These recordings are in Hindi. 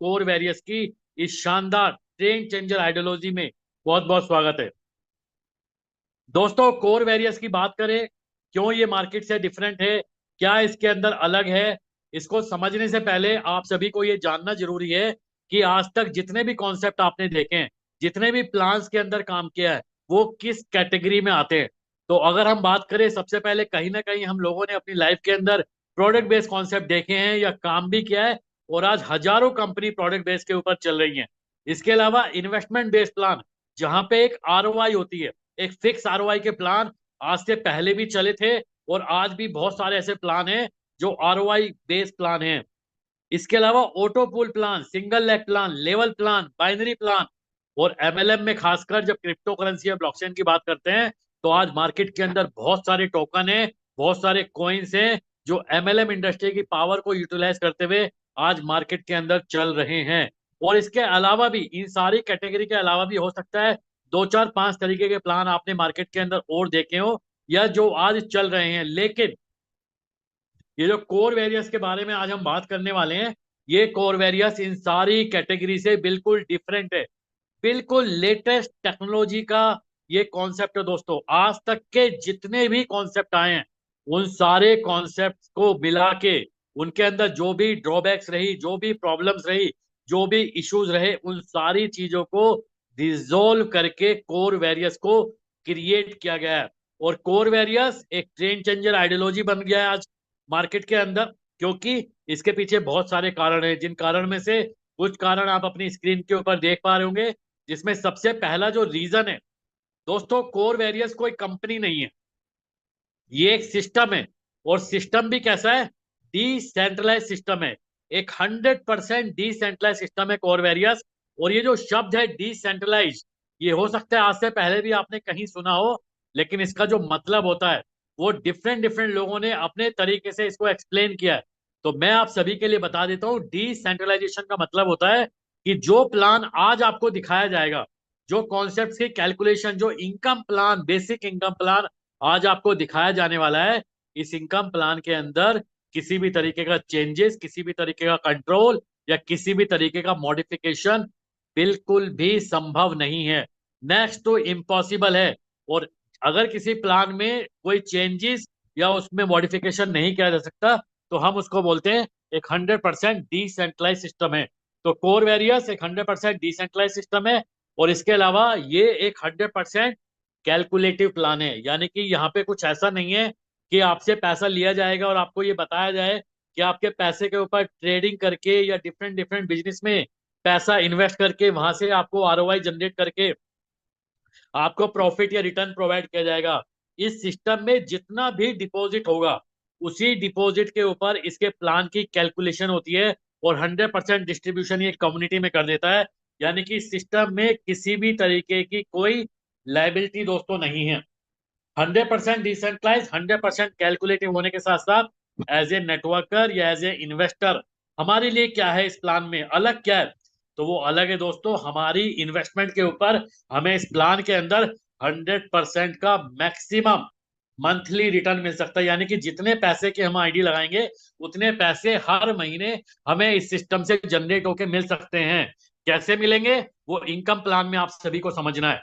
कोर वेरियस की इस शानदार ट्रेंड चेंजर आइडियोलॉजी में बहुत बहुत स्वागत है। दोस्तों, कोर वेरियस की बात करें, क्यों ये मार्केट से डिफरेंट है, क्या इसके अंदर अलग है, इसको समझने से पहले आप सभी को ये जानना जरूरी है कि आज तक जितने भी कॉन्सेप्ट आपने देखे हैं, जितने भी प्लान्स के अंदर काम किया है, वो किस कैटेगरी में आते हैं। तो अगर हम बात करें, सबसे पहले कहीं ना कहीं हम लोगों ने अपनी लाइफ के अंदर प्रोडक्ट बेस्ड कॉन्सेप्ट देखे हैं या काम भी किया है, और आज हजारों कंपनी प्रोडक्ट बेस्ड के ऊपर चल रही हैं। इसके अलावा इन्वेस्टमेंट बेस्ड प्लान, जहां पे एक आरओआई होती है, एक फिक्स आरओआई के प्लान आज से पहले भी चले थे, और आज भी बहुत सारे ऐसे प्लान हैं जो आरओआई बेस्ड प्लान हैं। इसके अलावा auto pool plan, single leg plan, level plan, binary plan, और एमएलएम में खासकर जब क्रिप्टो करेंसी या ब्लॉकचेन की बात करते हैं, तो आज मार्केट के अंदर बहुत सारे टोकन है, बहुत सारे कॉइन्स हैं जो एमएलएम इंडस्ट्री की पावर को यूटिलाइज करते हुए आज मार्केट के अंदर चल रहे हैं। और इसके अलावा भी, इन सारी कैटेगरी के अलावा भी हो सकता है दो चार पांच तरीके के प्लान आपने मार्केट के अंदर और देखे हो या जो आज चल रहे हैं। लेकिन ये जो कोर वेरियस के बारे में आज हम बात करने वाले हैं, ये कोर वेरियस इन सारी कैटेगरी से बिल्कुल डिफरेंट है, बिल्कुल लेटेस्ट टेक्नोलॉजी का ये कॉन्सेप्ट है। दोस्तों, आज तक के जितने भी कॉन्सेप्ट आए हैं, उन सारे कॉन्सेप्ट को मिला के उनके अंदर जो भी ड्रॉबैक्स रही, जो भी प्रॉब्लम्स रही, जो भी इश्यूज रहे, उन सारी चीजों को रिजोल्व करके कोर वेरियस को क्रिएट किया गया है। और कोर वेरियस एक ट्रेंड चेंजर आइडियोलॉजी बन गया है आज मार्केट के अंदर, क्योंकि इसके पीछे बहुत सारे कारण हैं, जिन कारण में से कुछ कारण आप अपनी स्क्रीन के ऊपर देख पा रहे होंगे। जिसमें सबसे पहला जो रीजन है, दोस्तों, कोर वेरियस कोई कंपनी नहीं है, ये एक सिस्टम है। और सिस्टम भी कैसा है? डिसेंट्रलाइज सिस्टम है, एक 100% डिसेंट्रलाइज सिस्टम है कोर वेरियस। और ये जो शब्द है डिसेंट्रलाइज, ये हो सकता है आज से पहले भी आपने कहीं सुना हो, लेकिन इसका जो मतलब होता है वो डिफरेंट डिफरेंट लोगों ने अपने तरीके से इसको एक्सप्लेन किया है। तो मैं आप सभी के लिए बता देता हूँ, डिसेंट्रलाइजेशन का मतलब होता है कि जो प्लान आज आपको दिखाया जाएगा, जो कॉन्सेप्ट की कैलकुलेशन, जो income plan, basic income plan आज आपको दिखाया जाने वाला है, इस इनकम प्लान के अंदर किसी भी तरीके का चेंजेस, किसी भी तरीके का कंट्रोल या किसी भी तरीके का मॉडिफिकेशन बिल्कुल भी संभव नहीं है, नेक्स्ट टू इम्पॉसिबल है। और अगर किसी प्लान में कोई चेंजेस या उसमें मॉडिफिकेशन नहीं किया जा सकता, तो हम उसको बोलते हैं एक 100% डिसेंट्रलाइज सिस्टम है। तो कोर वेरियस एक 100% डिसेंट्रलाइज सिस्टम है। और इसके अलावा ये एक 100% कैलकुलेटिव प्लान है, यानी कि यहाँ पे कुछ ऐसा नहीं है कि आपसे पैसा लिया जाएगा और आपको ये बताया जाए कि आपके पैसे के ऊपर ट्रेडिंग करके या डिफरेंट डिफरेंट बिजनेस में पैसा इन्वेस्ट करके वहां से आपको आरओआई जनरेट करके आपको प्रॉफिट या रिटर्न प्रोवाइड किया जाएगा। इस सिस्टम में जितना भी डिपॉजिट होगा, उसी डिपॉजिट के ऊपर इसके प्लान की कैलकुलेशन होती है, और 100% डिस्ट्रीब्यूशन ये कम्युनिटी में कर देता है। यानी कि सिस्टम में किसी भी तरीके की कोई लाइबिलिटी दोस्तों नहीं है। 100% डिसेंट्रलाइज, 100% कैलकुलेटिव होने के साथ साथ एज ए नेटवर्कर या एज ए इन्वेस्टर हमारे लिए क्या है, इस प्लान में अलग क्या है? तो वो अलग है दोस्तों, हमारी इन्वेस्टमेंट के ऊपर हमें इस प्लान के अंदर 100% का मैक्सिमम मंथली रिटर्न मिल सकता है। यानी कि जितने पैसे के हम आईडी लगाएंगे, उतने पैसे हर महीने हमें इस सिस्टम से जनरेट होके मिल सकते हैं। कैसे मिलेंगे, वो इनकम प्लान में आप सभी को समझना है।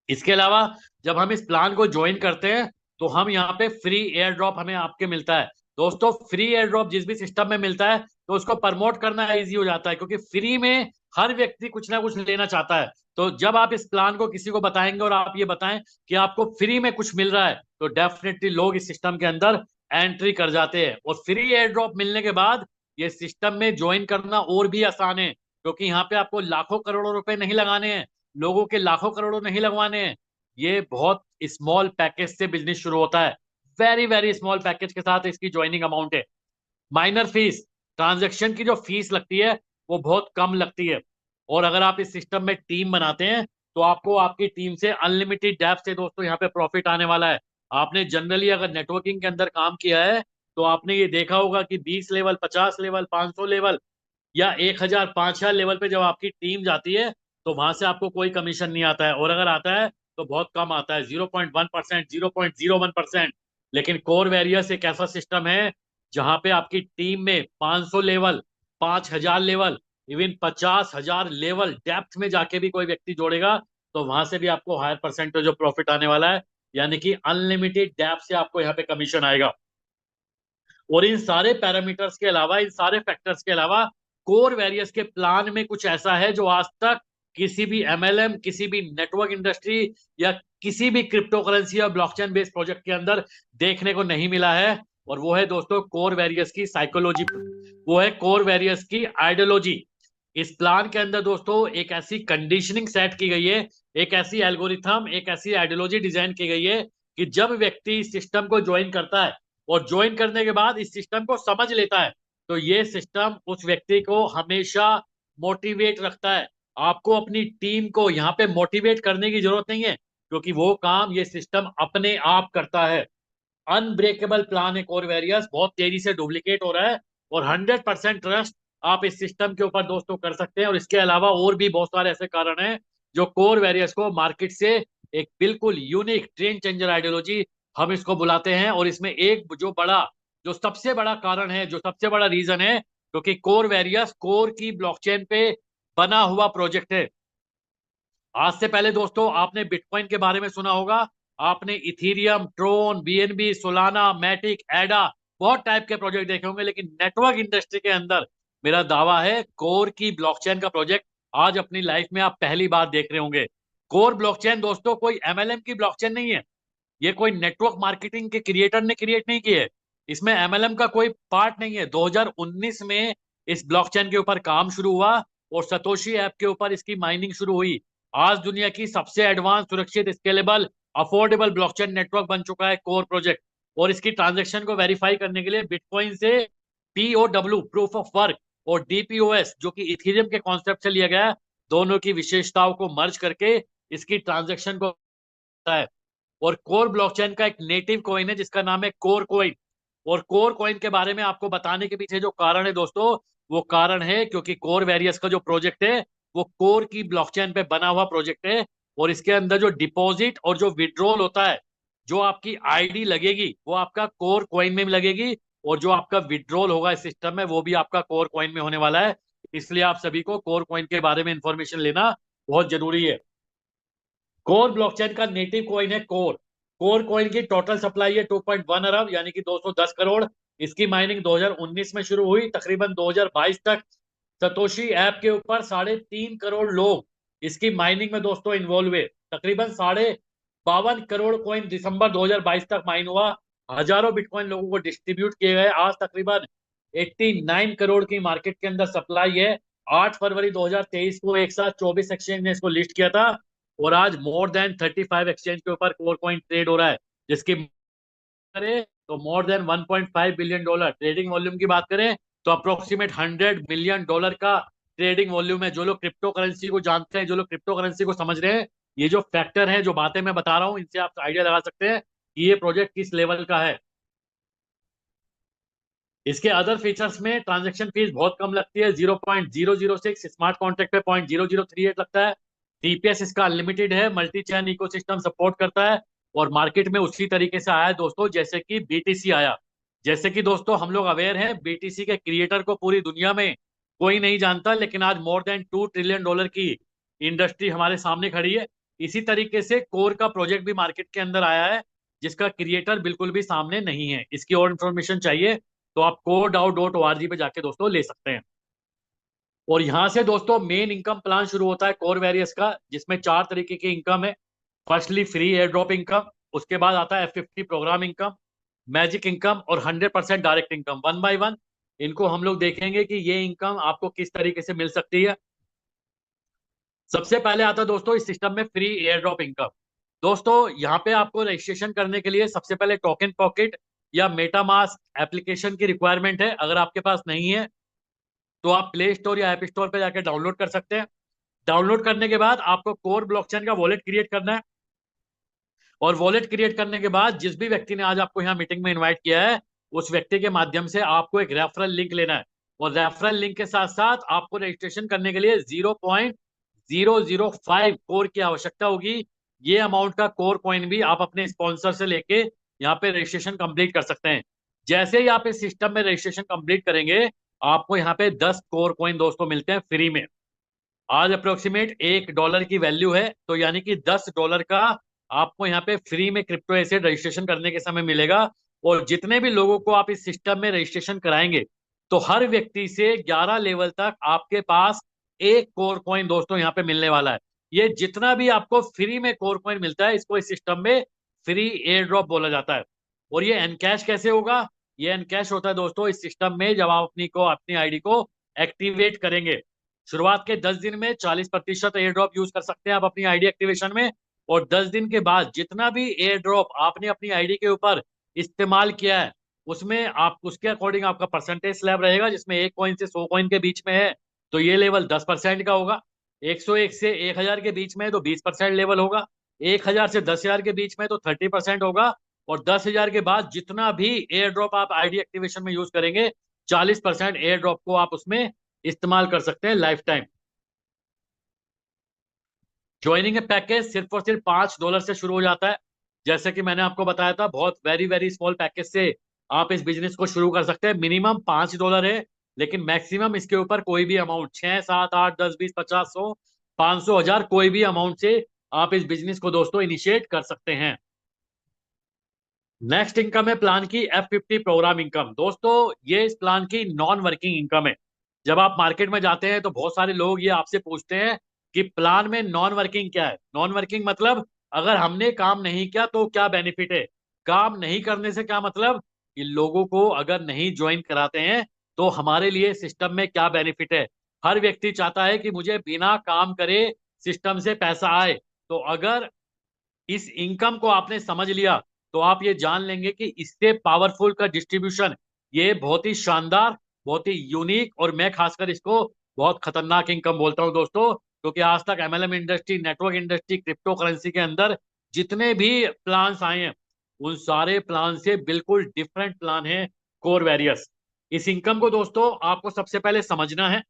इसके अलावा जब हम इस प्लान को ज्वाइन करते हैं, तो हम यहाँ पे फ्री एयर ड्रॉप हमें आपके मिलता है। दोस्तों, फ्री एयर ड्रॉप जिस भी सिस्टम में मिलता है, तो उसको प्रमोट करना इजी हो जाता है, क्योंकि फ्री में हर व्यक्ति कुछ ना कुछ लेना चाहता है। तो जब आप इस प्लान को किसी को बताएंगे और आप ये बताएं कि आपको फ्री में कुछ मिल रहा है, तो डेफिनेटली लोग इस सिस्टम के अंदर एंट्री कर जाते हैं। और फ्री एयर ड्रॉप मिलने के बाद ये सिस्टम में ज्वाइन करना और भी आसान है, क्योंकि यहाँ पे आपको लाखों करोड़ों रुपए नहीं लगाने हैं, लोगों के लाखों करोड़ों नहीं लगवाने हैं। ये बहुत स्मॉल पैकेज से बिजनेस शुरू होता है, वेरी वेरी स्मॉल पैकेज के साथ इसकी ज्वाइनिंग अमाउंट है। माइनर फीस, ट्रांजैक्शन की जो फीस लगती है वो बहुत कम लगती है। और अगर आप इस सिस्टम में टीम बनाते हैं, तो आपको आपकी टीम से अनलिमिटेड डेप्थ से दोस्तों यहाँ पे प्रॉफिट आने वाला है। आपने जनरली अगर नेटवर्किंग के अंदर काम किया है, तो आपने ये देखा होगा कि 20 लेवल, 50 लेवल, 500 लेवल या 1000, 5000 लेवल पे जब आपकी टीम जाती है, तो वहां से आपको कोई कमीशन नहीं आता है, और अगर आता है तो बहुत कम आता है, 0.1%, 0.01%। लेकिन कोर वेरियस एक ऐसा सिस्टम है जहां पे आपकी टीम में 500 level, 5000 level even 50,000 level depth में जाके भी कोई व्यक्ति जोड़ेगा तो वहां से भी आपको हायर परसेंटेज ऑफ प्रॉफिट आने वाला है, यानी कि अनलिमिटेड डेप्थ से आपको यहाँ पे कमीशन आएगा। और इन सारे पैरामीटर्स के अलावा, इन सारे फैक्टर्स के अलावा, कोर वेरियस के प्लान में कुछ ऐसा है जो आज तक किसी भी एमएलएम, किसी भी नेटवर्क इंडस्ट्री या किसी भी क्रिप्टो करेंसी या ब्लॉकचेन बेस्ड प्रोजेक्ट के अंदर देखने को नहीं मिला है। और वो है दोस्तों कोर वेरियस की साइकोलॉजी, वो है कोर वेरियस की आइडियोलॉजी। इस प्लान के अंदर दोस्तों एक ऐसी कंडीशनिंग सेट की गई है, एक ऐसी एल्गोरिथम, एक ऐसी आइडियोलॉजी डिजाइन की गई है कि जब व्यक्ति इस सिस्टम को ज्वाइन करता है और ज्वाइन करने के बाद इस सिस्टम को समझ लेता है तो ये सिस्टम उस व्यक्ति को हमेशा मोटिवेट रखता है। आपको अपनी टीम को यहाँ पे मोटिवेट करने की जरूरत नहीं है, क्योंकि वो काम ये सिस्टम अपने आप करता है। अनब्रेकेबल प्लान है कोर वेरियस, बहुत तेजी से डुप्लीकेट हो रहा है और 100% ट्रस्ट आप इस सिस्टम के ऊपर दोस्तों कर सकते हैं। और इसके अलावा और भी बहुत सारे ऐसे कारण हैं जो कोर वेरियस को मार्केट से एक बिल्कुल यूनिक ट्रेंड चेंजर आइडियोलॉजी हम इसको बुलाते हैं। और इसमें एक जो सबसे बड़ा कारण है, जो सबसे बड़ा रीजन है, क्योंकि कोर वेरियस कोर की ब्लॉकचेन पे बना हुआ प्रोजेक्ट है। आज से पहले दोस्तों आपने बिटकॉइन के बारे में सुना होगा, आपने Ethereum, Tron, BNB, Solana, Matic, Ada, बहुत टाइप के प्रोजेक्ट देखे होंगे, लेकिन नेटवर्क इंडस्ट्री के अंदर मेरा दावा है कोर की ब्लॉकचेन का प्रोजेक्ट आज अपनी लाइफ में आप पहली बार देख रहे होंगे। कोर ब्लॉकचेन दोस्तों कोई एमएलएम की ब्लॉकचेन नहीं है, ये कोई नेटवर्क मार्केटिंग के क्रिएटर ने क्रिएट नहीं की है, इसमें एमएलएम का कोई पार्ट नहीं है। 2019 में इस ब्लॉकचेन के ऊपर काम शुरू हुआ और सतोशी ऐप के ऊपर इसकी माइनिंग शुरू हुई। आज दुनिया की सबसे एडवांस, सुरक्षित, स्केलेबल, अफोर्डेबल ब्लॉकचेन नेटवर्क बन चुका है कोर प्रोजेक्ट। और इसकी ट्रांजेक्शन को वेरीफाई करने के लिए बिटकॉइन से पीओडब्ल्यू, प्रूफ ऑफ वर्क, और डीपीओएस जो कि इथेरियम के कॉन्सेप्ट से लिया गया है, दोनों की विशेषताओं को मर्ज करके इसकी ट्रांजेक्शन को है। और कोर ब्लॉकचेन का एक नेटिव कॉइन है जिसका नाम है कोर कॉइन। और कोर कॉइन के बारे में आपको बताने के पीछे जो कारण है दोस्तों, वो कारण है क्योंकि कोर वेरियस का जो प्रोजेक्ट है वो कोर की ब्लॉकचेन पे बना हुआ प्रोजेक्ट है। और इसके अंदर जो डिपॉजिट और जो विड्रॉल होता है, जो आपकी आईडी लगेगी वो आपका कोर कॉइन में लगेगी, और जो आपका विड्रॉल होगा इस सिस्टम में वो भी आपका कोर कॉइन में होने वाला है। इसलिए आप सभी को कोर कॉइन के बारे में इंफॉर्मेशन लेना बहुत जरूरी है। कोर ब्लॉकचेन का नेटिव कॉइन है कोर। कोर कॉइन की टोटल सप्लाई है 2.1 अरब, यानी कि 210 करोड़। इसकी माइनिंग 2019 में शुरू हुई, तकरीबन 2022 तक सतोशी ऐप के ऊपर 3.5 करोड़ लोग इसकी माइनिंग में दोस्तों इन्वॉल्व हुए। तकरीबन 52.5 करोड़ कॉइन दिसंबर 2022 तक माइन हुआ। हजारों बिटकॉइन लोगों को डिस्ट्रीब्यूट किए गए। आज तकरीबन 89 करोड़ की मार्केट के अंदर सप्लाई है। 8 फरवरी 2023 को एक साथ 24 एक्सचेंज ने इसको लिस्ट किया था और आज मोर देन 35 एक्सचेंज के ऊपर कोर कॉइन ट्रेड हो रहा है, जिसकी करें तो more than 1.5 billion dollar. Trading volume की बात करें तो अप्रोक्सीमेट 100 मिलियन डॉलर का ट्रेडिंग वॉल्यूम है। जो लोग क्रिप्टो करेंसी को जानते हैं, जो लोग क्रिप्टो करेंसी को समझ रहे हैं, ये जो फैक्टर है, जो बातें मैं बता रहा हूं, इनसे आप आइडिया लगा सकते हैं कि ये प्रोजेक्ट किस लेवल का है। इसके अदर फीचर्स में ट्रांजैक्शन फीस बहुत कम लगती है, 0.006, स्मार्ट कॉन्ट्रैक्ट पे 0.0038 लगता है। टीपीएस इसका अनलिमिटेड है, मल्टी चैन इकोसिस्टम सपोर्ट करता है और मार्केट में उसी तरीके से आया है दोस्तों जैसे कि बीटीसी आया। जैसे कि दोस्तों हम लोग अवेयर हैं, बीटीसी के क्रिएटर को पूरी दुनिया में कोई नहीं जानता, लेकिन आज मोर देन $2 ट्रिलियन की इंडस्ट्री हमारे सामने खड़ी है। इसी तरीके से कोर का प्रोजेक्ट भी मार्केट के अंदर आया है जिसका क्रिएटर बिल्कुल भी सामने नहीं है। इसकी और इन्फॉर्मेशन चाहिए तो आप coreDAO.org पे जाके दोस्तों ले सकते हैं। और यहां से दोस्तों मेन इनकम प्लान शुरू होता है कोर वेरियस का, जिसमें 4 तरीके की इनकम है। Firstly free air drop income, उसके बाद आता है F50 programme income, magic income और 100% direct income. One by one इनको हम लोग देखेंगे कि ये इनकम आपको किस तरीके से मिल सकती है। सबसे पहले आता है दोस्तों इस सिस्टम में फ्री एयर ड्रॉप इनकम। दोस्तों यहाँ पे आपको रजिस्ट्रेशन करने के लिए सबसे पहले टोकन पॉकेट या मेटामास्क एप्लीकेशन की रिक्वायरमेंट है। अगर आपके पास नहीं है तो आप प्ले स्टोर या ऐप स्टोर पे जाके डाउनलोड कर सकते हैं। डाउनलोड करने के बाद आपको कोर ब्लॉकचेन का वॉलेट क्रिएट करना है, और वॉलेट क्रिएट करने के बाद जिस भी व्यक्ति ने आज आपको यहाँ मीटिंग में इनवाइट किया है उस व्यक्ति के माध्यम से आपको एक रेफरल लिंक लेना है, और रेफरल लिंक के साथ साथ आपको रजिस्ट्रेशन करने के लिए 0.005 कोर की आवश्यकता होगी। ये अमाउंट का कोर कॉइन भी आप अपने स्पॉन्सर से लेके यहाँ पे रजिस्ट्रेशन कंप्लीट कर सकते हैं। जैसे ही आप इस सिस्टम में रजिस्ट्रेशन कंप्लीट करेंगे आपको यहाँ पे 10 कोर कॉइन दोस्तों मिलते हैं फ्री में। आज अप्रोक्सीमेट $1 की वैल्यू है, तो यानी कि $10 का आपको यहाँ पे फ्री में क्रिप्टो एसेट रजिस्ट्रेशन करने के समय मिलेगा। और जितने भी लोगों को आप इस सिस्टम में रजिस्ट्रेशन कराएंगे, तो हर व्यक्ति से 11 लेवल तक आपके पास एक कोर कॉइन दोस्तों यहाँ पे मिलने वाला है। ये जितना भी आपको फ्री में कोर कॉइन मिलता है, इसको इस सिस्टम में फ्री एयर ड्रॉप बोला जाता है। और ये एनकैश कैसे होगा? ये एनकैश होता है दोस्तों इस सिस्टम में जब आप अपनी आईडी को एक्टिवेट करेंगे। शुरुआत के 10 दिन में 40% एयर ड्रॉप यूज कर सकते हैं आप अपनी आईडी एक्टिवेशन में। और 10 दिन के बाद जितना भी एयर ड्रॉप आपने अपनी आईडी के ऊपर इस्तेमाल किया है, उसमें आप उसके अकॉर्डिंग आपका परसेंटेज स्लैब रहेगा, जिसमें 1 कॉइन से 100 कॉइन के बीच में है तो ये लेवल 10% का होगा। 101 से 1000 के बीच में है तो 20% लेवल होगा। 1000 से 10,000 के बीच में तो 30% होगा। और 10,000 के बाद जितना भी एयर ड्रॉप आप आईडी एक्टिवेशन में यूज करेंगे, 40% एयर ड्रॉप को आप उसमें इस्तेमाल कर सकते हैं लाइफ टाइम। ज्वाइनिंग पैकेज सिर्फ और सिर्फ $5 से शुरू हो जाता है। जैसे कि मैंने आपको बताया था, बहुत वेरी वेरी स्मॉल पैकेज से आप इस बिजनेस को शुरू कर सकते हैं। मिनिमम $5 है, लेकिन मैक्सिमम इसके ऊपर कोई भी अमाउंट 6, 7, 8, 10, 20, 50, 100, 500, 1000 कोई भी अमाउंट से आप इस बिजनेस को दोस्तों इनिशिएट कर सकते हैं। नेक्स्ट इनकम है प्लान की F50 प्रोग्राम इनकम। दोस्तों ये इस प्लान की नॉन वर्किंग इनकम है। जब आप मार्केट में जाते हैं तो बहुत सारे लोग ये आपसे पूछते हैं कि प्लान में नॉन वर्किंग क्या है। नॉन वर्किंग मतलब अगर हमने काम नहीं किया तो क्या बेनिफिट है। काम नहीं करने से क्या मतलब कि लोगों को अगर नहीं ज्वाइन कराते हैं तो हमारे लिए सिस्टम में क्या बेनिफिट है। हर व्यक्ति चाहता है कि मुझे बिना काम करे सिस्टम से पैसा आए। तो अगर इस इनकम को आपने समझ लिया तो आप ये जान लेंगे कि इससे पावरफुल का डिस्ट्रीब्यूशन ये बहुत ही शानदार, बहुत ही यूनिक, और मैं खासकर इसको बहुत खतरनाक इनकम बोलता हूं दोस्तों। क्योंकि आज तक MLM industry, network industry, crypto currency के अंदर जितने भी प्लान्स आए हैं, उन सारे प्लान से बिल्कुल डिफरेंट प्लान है कोर वेरियस। इस इनकम को दोस्तों आपको सबसे पहले समझना है,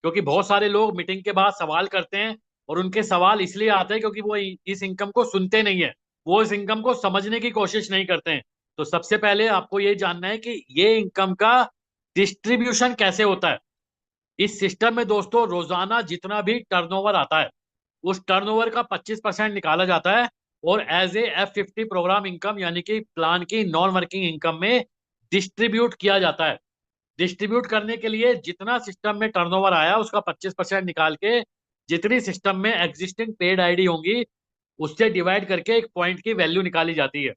क्योंकि बहुत सारे लोग मीटिंग के बाद सवाल करते हैं और उनके सवाल इसलिए आते हैं क्योंकि वो इस इनकम को सुनते नहीं है, वो इस इनकम को समझने की कोशिश नहीं करते हैं। तो सबसे पहले आपको ये जानना है कि ये इनकम का डिस्ट्रीब्यूशन कैसे होता है। इस सिस्टम में दोस्तों रोजाना जितना भी टर्नओवर आता है, उस टर्नओवर का 25% निकाला जाता है और as a F50 programme income यानी कि प्लान की नॉन वर्किंग इनकम में डिस्ट्रीब्यूट किया जाता है। डिस्ट्रीब्यूट करने के लिए जितना सिस्टम में टर्नओवर आया उसका 25% निकाल के जितनी सिस्टम में एग्जिस्टिंग पेड आईडी होंगी उससे डिवाइड करके एक पॉइंट की वैल्यू निकाली जाती है।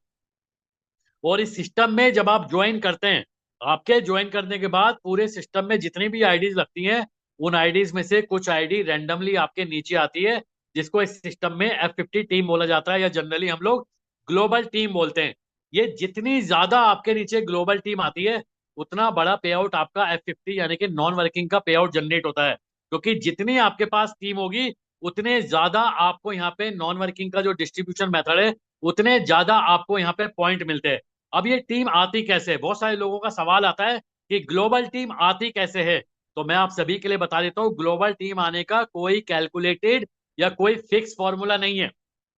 और इस सिस्टम में जब आप ज्वाइन करते हैं, आपके ज्वाइन करने के बाद पूरे सिस्टम में जितनी भी आईडीज लगती हैं, उन आईडीज में से कुछ आईडी रैंडमली आपके नीचे आती है, जिसको इस सिस्टम में F50 टीम बोला जाता है, या जनरली हम लोग ग्लोबल टीम बोलते हैं। ये जितनी ज्यादा आपके नीचे ग्लोबल टीम आती है, उतना बड़ा पे आउट आपका F50 यानी कि नॉन वर्किंग का पे आउट जनरेट होता है। क्योंकि जितनी आपके पास टीम होगी, उतने ज्यादा आपको यहाँ पे नॉन वर्किंग का जो डिस्ट्रीब्यूशन मेथड है, उतने ज्यादा आपको यहाँ पे पॉइंट मिलते हैं। अब ये टीम आती कैसे है, बहुत सारे लोगों का सवाल आता है कि ग्लोबल टीम आती कैसे है। तो मैं आप सभी के लिए बता देता हूँ, ग्लोबल टीम आने का कोई कैलकुलेटेड या कोई फिक्स फॉर्मूला नहीं है।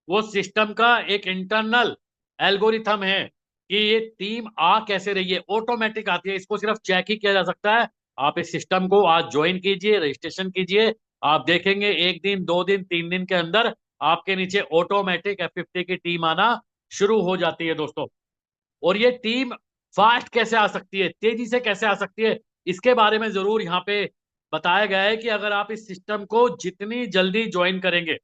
वो सिस्टम का एक इंटरनल एल्गोरिथम है कि ये टीम आ कैसे रही है, ऑटोमेटिक आती है। इसको सिर्फ चेक ही किया जा सकता है। आप इस सिस्टम को आज ज्वाइन कीजिए, रजिस्ट्रेशन कीजिए, आप देखेंगे 1 दिन, 2 दिन, 3 दिन के अंदर आपके नीचे ऑटोमेटिक F50 की टीम आना शुरू हो जाती है दोस्तों। और ये टीम फास्ट कैसे आ सकती है, तेजी से कैसे आ सकती है, इसके बारे में जरूर यहाँ पे बताया गया है कि अगर आप इस सिस्टम को जितनी जल्दी ज्वाइन करेंगे,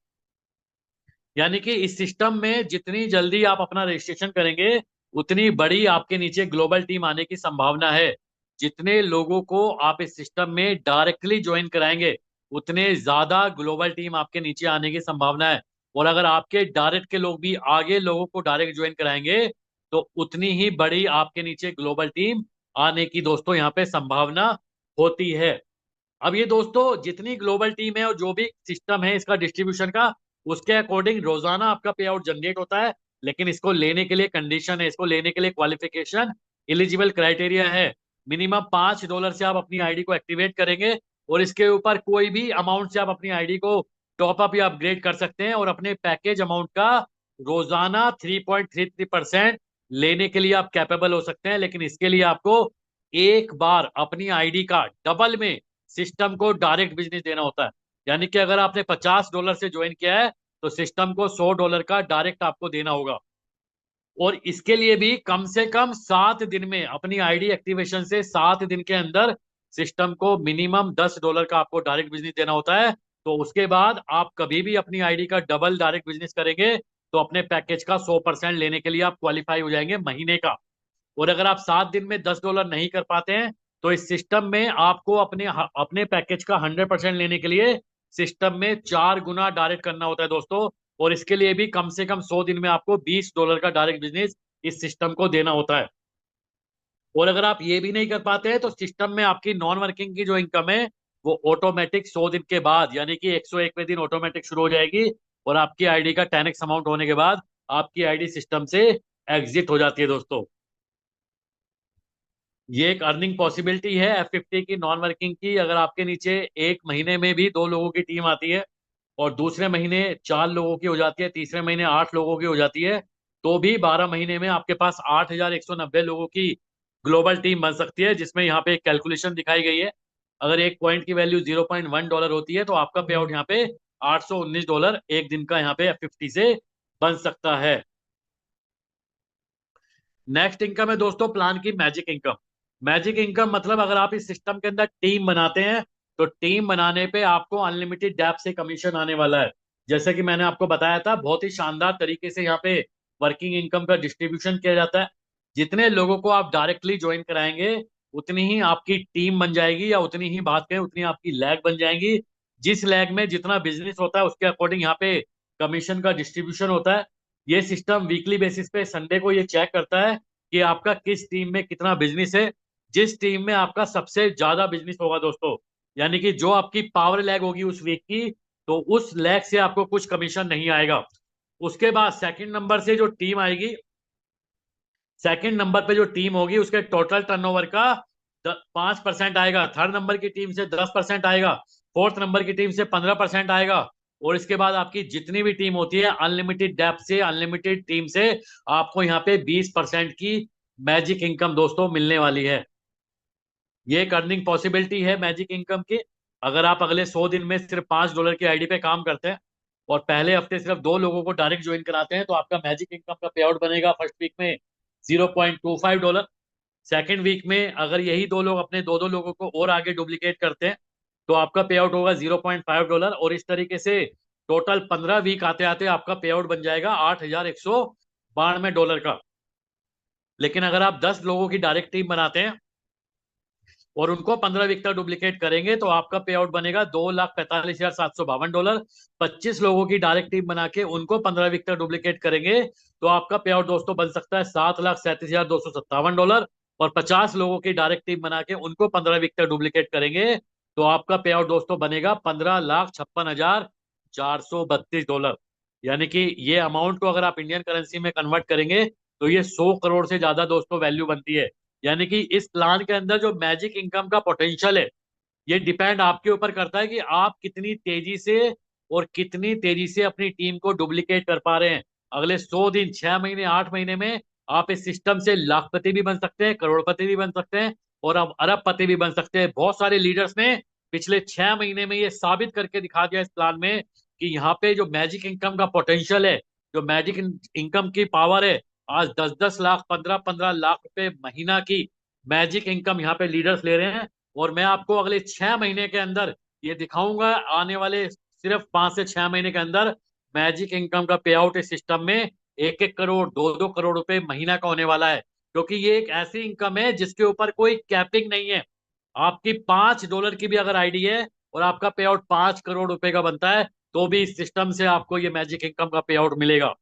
यानी कि इस सिस्टम में जितनी जल्दी आप अपना रजिस्ट्रेशन करेंगे, उतनी बड़ी आपके नीचे ग्लोबल टीम आने की संभावना है। जितने लोगों को आप इस सिस्टम में डायरेक्टली ज्वाइन कराएंगे, उतने ज्यादा ग्लोबल टीम आपके नीचे आने की संभावना है। और अगर आपके डायरेक्ट के लोग भी आगे लोगों को डायरेक्ट ज्वाइन कराएंगे, तो उतनी ही बड़ी आपके नीचे ग्लोबल टीम आने की दोस्तों यहाँ पे संभावना होती है। अब ये दोस्तों जितनी ग्लोबल टीम है और जो भी सिस्टम है इसका डिस्ट्रीब्यूशन का, उसके अकॉर्डिंग रोजाना आपका पे आउट जनरेट होता है। लेकिन इसको लेने के लिए कंडीशन है, इसको लेने के लिए क्वालिफिकेशन, एलिजिबल क्राइटेरिया है। मिनिमम $5 से आप अपनी आईडी को एक्टिवेट करेंगे और इसके ऊपर कोई भी अमाउंट से आप अपनी आईडी को टॉप अप या अपग्रेड कर सकते हैं। और अपने पैकेज अमाउंट का रोजाना 3.33% लेने के लिए आप कैपेबल हो सकते हैं। लेकिन इसके लिए आपको एक बार अपनी आईडी का डबल में सिस्टम को डायरेक्ट बिजनेस देना होता है। यानी कि अगर आपने $50 से ज्वाइन किया है तो सिस्टम को $100 का डायरेक्ट आपको देना होगा। और इसके लिए भी कम से कम 7 दिन में, अपनी आईडी एक्टिवेशन से 7 दिन के अंदर सिस्टम को मिनिमम $10 का आपको डायरेक्ट बिजनेस देना होता है। तो उसके बाद आप कभी भी अपनी आईडी का डबल डायरेक्ट बिजनेस करेंगे तो अपने पैकेज का 100% लेने के लिए आप क्वालिफाई हो जाएंगे महीने का। और अगर आप 7 दिन में $10 नहीं कर पाते हैं तो इस सिस्टम में आपको अपने अपने पैकेज का 100% लेने के लिए सिस्टम में 4 गुना डायरेक्ट करना होता है दोस्तों। और इसके लिए भी कम से कम 100 दिन में आपको $20 का डायरेक्ट बिजनेस इस सिस्टम को देना होता है। और अगर आप ये भी नहीं कर पाते हैं तो सिस्टम में आपकी नॉन वर्किंग की जो इनकम है वो ऑटोमेटिक 100 दिन के बाद, यानी कि 101वें दिन ऑटोमेटिक शुरू हो जाएगी। और आपकी आईडी का 10x अमाउंट होने के बाद आपकी आईडी सिस्टम से एग्जिट हो जाती है दोस्तों। ये एक अर्निंग पॉसिबिलिटी है F50 की नॉन वर्किंग की। अगर आपके नीचे एक महीने में भी 2 लोगों की टीम आती है और दूसरे महीने 4 लोगों की हो जाती है, तीसरे महीने 8 लोगों की हो जाती है, तो भी 12 महीने में आपके पास 8,190 लोगों की ग्लोबल टीम बन सकती है। जिसमें यहाँ पे एक कैलकुलेशन दिखाई गई है, अगर एक पॉइंट की वैल्यू $0.1 होती है तो आपका पे आउट यहाँ पे $819 एक दिन का यहाँ पे F50 से बन सकता है। नेक्स्ट इनकम है दोस्तों प्लान की मैजिक इनकम। मैजिक इनकम मतलब अगर आप इस सिस्टम के अंदर टीम बनाते हैं तो टीम बनाने पे आपको अनलिमिटेड डैप से कमीशन आने वाला है। जैसे कि मैंने आपको बताया था, बहुत ही शानदार तरीके से यहाँ पे वर्किंग इनकम का डिस्ट्रीब्यूशन किया जाता है। जितने लोगों को आप डायरेक्टली ज्वाइन कराएंगे उतनी ही आपकी टीम बन जाएगी, या उतनी ही बात करें उतनी आपकी लैग बन जाएंगी। जिस लैग में जितना बिजनेस होता है उसके अकॉर्डिंग यहाँ पे कमीशन का डिस्ट्रीब्यूशन होता है। ये सिस्टम वीकली बेसिस पे संडे को ये चेक करता है कि आपका किस टीम में कितना बिजनेस है। जिस टीम में आपका सबसे ज्यादा बिजनेस होगा दोस्तों, यानी कि जो आपकी पावर लैग होगी उस वीक की, तो उस लैग से आपको कुछ कमीशन नहीं आएगा। उसके बाद सेकंड नंबर से जो टीम आएगी, सेकंड नंबर पे जो टीम होगी उसके टोटल टर्नओवर का 5% आएगा। थर्ड नंबर की टीम से 10% आएगा। फोर्थ नंबर की टीम से 15% आएगा। और इसके बाद आपकी जितनी भी टीम होती है अनलिमिटेड डेप्थ से, अनलिमिटेड टीम से, आपको यहाँ पे 20% की मैजिक इनकम दोस्तों मिलने वाली है। ये एक अर्निंग पॉसिबिलिटी है मैजिक इनकम की। अगर आप अगले 100 दिन में सिर्फ $5 की आईडी पे काम करते हैं और पहले हफ्ते सिर्फ 2 लोगों को डायरेक्ट ज्वाइन कराते हैं तो आपका मैजिक इनकम का पे आउट बनेगा फर्स्ट वीक में $0.25। सेकेंड वीक में अगर यही 2 लोग अपने 2-2 लोगों को और आगे डुप्लीकेट करते हैं तो आपका पे आउट होगा $0.5। और इस तरीके से टोटल 15 वीक आते आते आपका पे आउट बन जाएगा $8,192 का। लेकिन अगर आप 10 लोगों की डायरेक्ट टीम बनाते हैं और उनको 15 वीक तक डुप्लीकेट करेंगे तो आपका पे आउट बनेगा $2,45,752। 25 लोगों की डायरेक्ट टीम बना के उनको 15 वीक तक डुप्लीकेट करेंगे तो आपका पे आउट दोस्तों बन सकता है $7,37,257। और 50 लोगों की डायरेक्ट टीम बना के उनको 15 वीक तक डुप्लीकेट करेंगे तो आपका पे आउट दोस्तों बनेगा $15,56,432। यानी कि ये अमाउंट को अगर आप इंडियन करेंसी में कन्वर्ट करेंगे तो ये 100 करोड़ से ज्यादा दोस्तों वैल्यू बनती है। यानी कि इस प्लान के अंदर जो मैजिक इनकम का पोटेंशियल है ये डिपेंड आपके ऊपर करता है कि आप कितनी तेजी से और कितनी तेजी से अपनी टीम को डुप्लीकेट कर पा रहे हैं। अगले 100 दिन, 6 महीने, 8 महीने में आप इस सिस्टम से लाखपति भी बन सकते हैं, करोड़पति भी बन सकते हैं और अब अरबपति भी बन सकते हैं। बहुत सारे लीडर्स ने पिछले 6 महीने में ये साबित करके दिखा दिया इस प्लान में कि यहाँ पे जो मैजिक इनकम का पोटेंशियल है, जो मैजिक इनकम की पावर है, आज 10-10 लाख, 15-15 लाख रुपए महीना की मैजिक इनकम यहाँ पे लीडर्स ले रहे हैं। और मैं आपको अगले 6 महीने के अंदर ये दिखाऊंगा, आने वाले सिर्फ 5 से 6 महीने के अंदर मैजिक इनकम का पे आउट इस सिस्टम में 1-1 करोड़, 2-2 करोड़ रुपए महीना का होने वाला है। क्योंकि ये एक ऐसी इनकम है जिसके ऊपर कोई कैपिंग नहीं है। आपकी $5 की भी अगर आईडी है और आपका पे आउट 5 करोड़ रुपए का बनता है तो भी इस सिस्टम से आपको ये मैजिक इनकम का पे आउट मिलेगा।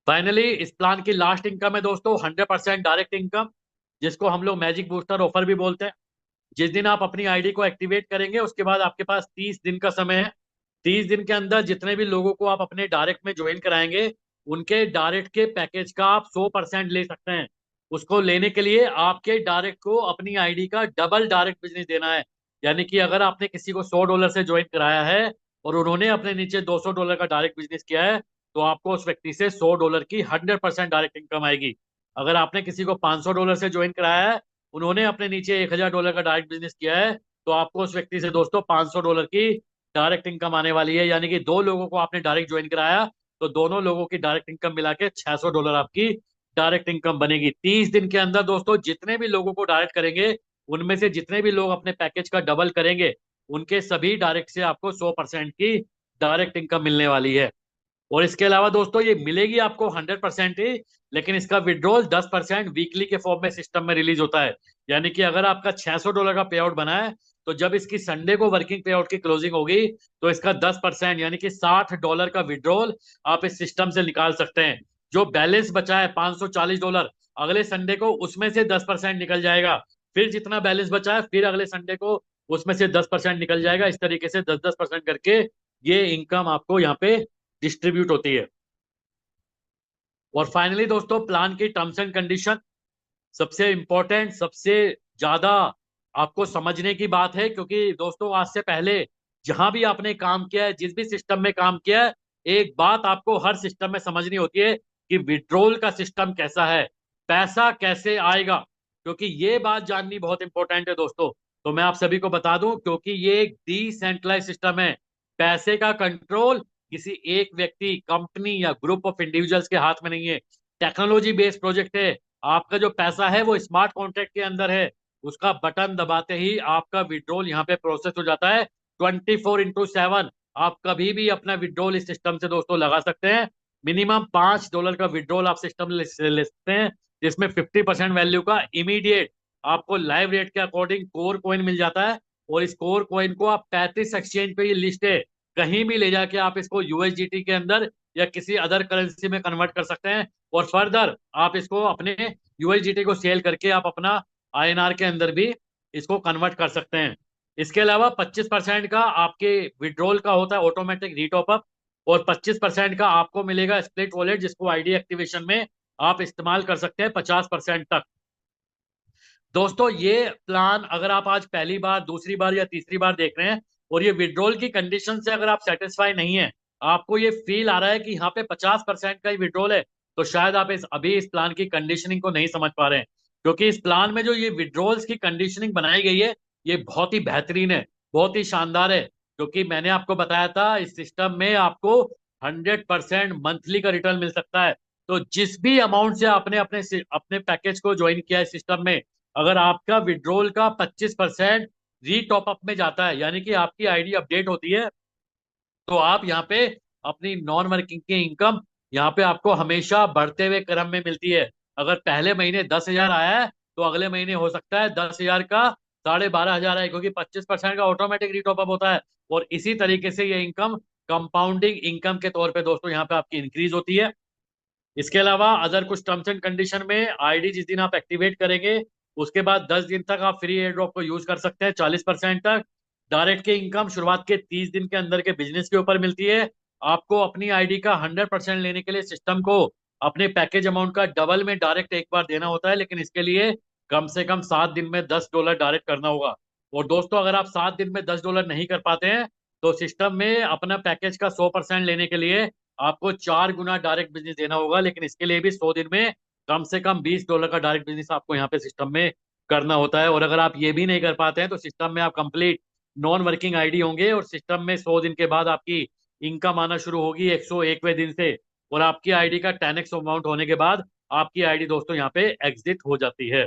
फाइनली इस प्लान की लास्ट इनकम है दोस्तों 100% डायरेक्ट इनकम, जिसको हम लोग मैजिक बूस्टर ऑफर भी बोलते हैं। जिस दिन आप अपनी आईडी को एक्टिवेट करेंगे उसके बाद आपके पास 30 दिन का समय है। 30 दिन के अंदर जितने भी लोगों को आप अपने डायरेक्ट में ज्वाइन कराएंगे उनके डायरेक्ट के पैकेज का आप 100% ले सकते हैं। उसको लेने के लिए आपके डायरेक्ट को अपनी आईडी का डबल डायरेक्ट बिजनेस देना है। यानी कि अगर आपने किसी को $100 से ज्वाइन कराया है और उन्होंने अपने नीचे $200 का डायरेक्ट बिजनेस किया है तो आपको उस व्यक्ति से $100 की 100% डायरेक्ट इनकम आएगी। अगर आपने किसी को $500 से ज्वाइन कराया है, उन्होंने अपने नीचे $1000 का डायरेक्ट बिजनेस किया है, तो आपको उस व्यक्ति से दोस्तों $500 की डायरेक्ट इनकम आने वाली है। यानी कि 2 लोगों को आपने डायरेक्ट ज्वाइन कराया, तो दोनों लोगों की डायरेक्ट इनकम मिला के $600 आपकी डायरेक्ट इनकम बनेगी 30 दिन के अंदर। दोस्तों जितने भी लोगों को डायरेक्ट करेंगे, उनमें से जितने भी लोग अपने पैकेज का डबल करेंगे, उनके सभी डायरेक्ट से आपको 100% की डायरेक्ट इनकम मिलने वाली है। और इसके अलावा दोस्तों ये मिलेगी आपको 100% ही, लेकिन इसका विड्रॉल 10% वीकली के फॉर्म में सिस्टम में रिलीज होता है। यानी कि अगर आपका $600 का पे आउट बना है, तो जब इसकी संडे को वर्किंग पे आउट की क्लोजिंग होगी, तो इसका 10% यानी कि $60 का विड्रॉल आप इस सिस्टम से निकाल सकते हैं। जो बैलेंस बचा है $540, अगले संडे को उसमें से 10% निकल जाएगा। फिर जितना बैलेंस बचा है, फिर अगले संडे को उसमें से 10% निकल जाएगा। इस तरीके से 10-10% करके ये इनकम आपको यहाँ पे डिस्ट्रीब्यूट होती है। और फाइनली दोस्तों, प्लान की टर्म्स एंड कंडीशन सबसे इंपॉर्टेंट, सबसे ज्यादा आपको समझने की बात है, क्योंकि दोस्तों आज से पहले जहां भी आपने काम किया है, जिस भी सिस्टम में काम किया है, एक बात आपको हर सिस्टम में समझनी होती है कि विड्रॉल का सिस्टम कैसा है, पैसा कैसे आएगा, क्योंकि ये बात जाननी बहुत इंपॉर्टेंट है दोस्तों। तो मैं आप सभी को बता दूं, क्योंकि ये एक डिसेंट्रलाइज सिस्टम है, पैसे का कंट्रोल किसी एक व्यक्ति, कंपनी या ग्रुप ऑफ इंडिविजुअल्स के हाथ में नहीं है। टेक्नोलॉजी बेस्ड प्रोजेक्ट है। आपका जो पैसा है वो स्मार्ट कॉन्ट्रैक्ट के अंदर है, उसका बटन दबाते ही आपका विड्रॉल यहाँ पे प्रोसेस हो जाता है 24/7। आप कभी भी अपना विड्रॉल इस सिस्टम से दोस्तों लगा सकते हैं। मिनिमम $5 का विड्रॉल आप सिस्टम ले सकते हैं, जिसमें 50% वैल्यू का इमीडिएट आपको लाइव रेट के अकॉर्डिंग कोर कॉइन मिल जाता है। और इस कोर कॉइन को आप 35 एक्सचेंज पे, ये लिस्ट है, कहीं भी ले जाके आप इसको यूएसडीटी के अंदर या किसी अदर करेंसी में कन्वर्ट कर सकते हैं। और फर्दर आप इसको अपने यूएसडीटी को सेल करके आप अपना आईएनआर के अंदर भी इसको कन्वर्ट कर सकते हैं। इसके अलावा 25% का आपके विड्रॉल का होता है ऑटोमेटिक रीटॉप अप, और 25% का आपको मिलेगा स्प्लिट वॉलेट, जिसको आईडी एक्टिवेशन में आप इस्तेमाल कर सकते हैं 50% तक। दोस्तों ये प्लान अगर आप आज पहली बार, दूसरी बार या तीसरी बार देख रहे हैं, और ये विड्रॉल की कंडीशन से अगर आप सेटिस्फाई नहीं है, आपको ये फील आ रहा है कि यहाँ पे 50% का ही विड्रॉल है, तो शायद आप अभी इस प्लान की कंडीशनिंग को नहीं समझ पा रहे हैं। क्योंकि इस प्लान में जो ये विड्रॉल्स की कंडीशनिंग बनाई गई है, ये बहुत ही बेहतरीन है, बहुत ही शानदार है। क्योंकि मैंने आपको बताया था, इस सिस्टम में आपको 100% मंथली का रिटर्न मिल सकता है। तो जिस भी अमाउंट से आपने अपने अपने पैकेज को ज्वाइन किया है सिस्टम में, अगर आपका विड्रॉल का 25% रीटॉप अप में जाता है, यानी कि आपकी आईडी अपडेट होती है, तो आप यहाँ पे अपनी नॉन वर्किंग की इनकम यहाँ पे आपको हमेशा बढ़ते हुए क्रम में मिलती है। अगर पहले महीने 10,000 आया है, तो अगले महीने हो सकता है 10,000 का 12,500 है, क्योंकि 25% का ऑटोमेटिक रीटॉप अप होता है। और इसी तरीके से ये इनकम कंपाउंडिंग इनकम के तौर पे दोस्तों यहाँ पे आपकी इंक्रीज होती है। इसके अलावा अदर कुछ टर्म्स एंड कंडीशन में, आईडी जिस दिन आप एक्टिवेट करेंगे, उसके बाद 10 दिन तक आप फ्री एयर ड्रॉप को यूज कर सकते हैं 40% तक। डायरेक्ट की इनकम शुरुआत के 30 दिन के अंदर के बिजनेस के ऊपर मिलती है। आपको अपनी आईडी का 100% लेने के लिए सिस्टम को अपने पैकेज अमाउंट का डबल में डायरेक्ट एक बार देना होता है, लेकिन इसके लिए कम से कम 7 दिन में $10 डायरेक्ट करना होगा। और दोस्तों अगर आप 7 दिन में $10 नहीं कर पाते हैं, तो सिस्टम में अपना पैकेज का 100% लेने के लिए आपको 4 गुना डायरेक्ट बिजनेस देना होगा, लेकिन इसके लिए भी 100 दिन में कम से कम $20 का डायरेक्ट बिजनेस आपको यहाँ पे सिस्टम में करना होता है। और अगर आप ये भी नहीं कर पाते हैं, तो सिस्टम में आप कंप्लीट नॉन वर्किंग आईडी होंगे, और सिस्टम में 100 दिन के बाद आपकी इनकम आना शुरू होगी 101वें दिन से। और आपकी आईडी का 10x अमाउंट होने के बाद आपकी आईडी दोस्तों यहाँ पे एग्जिट हो जाती है।